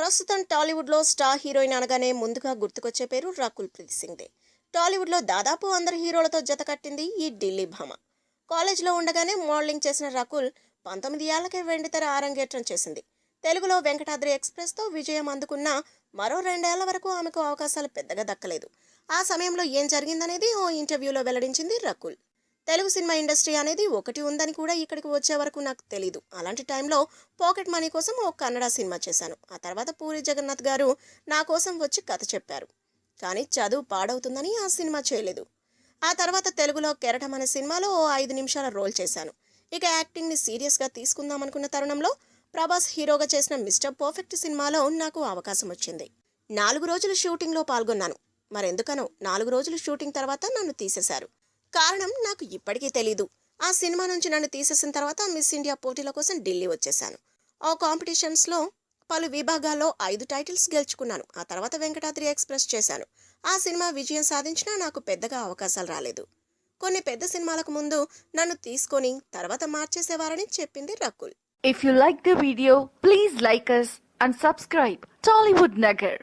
ప్రస్తుతం టాలీవుడ్లో star heroine అనగానే ముందుగా గుర్తుకొచ్చే పేరు రకుల్ ప్రీత్ సింగ్దే. టాలీవుడ్లో దాదాపు అందరి హీరోలతో జత కట్టింది ఈ ఢిల్లీ భామ. కాలేజ్లో ఉండగానే మోడలింగ్ చేసిన రకుల్ 19 ఏళ్లకే వెండితెర ఆరంగేట్రం చేసింది. తెలుగులో వెంకటాద్రి ఎక్స్ప్రెస్తో విజయం అందుకున్న మరో 2 ఏళ్ల వరకు ఆమెకు అవకాశాలు పెద్దగా దక్కలేదు. ఆ సమయంలో ఏం జరిగిందనేది ఓ ఇంటర్వ్యూలో వెల్లడించింది రకుల్. తెలుగు సినిమా ఇండస్ట్రీ అనేది ఒకటి ఉందని కూడా ఇక్కడికి వచ్చే వరకు నాకు తెలీదు. అలాంటి టైంలో పాకెట్ మనీ కోసం ఓ కన్నడ సినిమా చేశాను. ఆ తర్వాత పూరి జగన్నాథ్ గారు నా కోసం వచ్చి కథ చెప్పారు. కానీ చదువు పాడవుతుందని ఆ సినిమా చేయలేదు. ఆ తర్వాత తెలుగులో కెరటం అనే సినిమాలో ఓ 5 నిమిషాల రోల్ చేశాను. ఇక యాక్టింగ్ని సీరియస్గా తీసుకుందామనుకున్న తరుణంలో ప్రభాస్ హీరోగా చేసిన మిస్టర్ పర్ఫెక్ట్ సినిమాలో నాకు అవకాశం వచ్చింది. 4 రోజులు షూటింగ్లో పాల్గొన్నాను. మరెందుకనో 4 రోజులు షూటింగ్ తర్వాత నన్ను తీసేశారు. కారణం నాకు ఇప్పటికీ తెలీదు. ఆ సినిమా నుంచి నన్ను తీసేసిన తర్వాత మిస్ ఇండియా పోటీల కోసం ఢిల్లీ వచ్చేశాను. ఆ కాంపిటీషన్స్లో పలు విభాగాల్లో 5 టైటిల్స్ గెలుచుకున్నాను. ఆ తర్వాత వెంకటాద్రి ఎక్స్ప్రెస్ చేశాను. ఆ సినిమా విజయం సాధించినా నాకు పెద్దగా అవకాశాలు రాలేదు. కొన్ని పెద్ద సినిమాలకు ముందు నన్ను తీసుకొని తర్వాత మార్చేసేవారని చెప్పింది Rakul. If you like the video, please like us and subscribe Tollywood Nagar.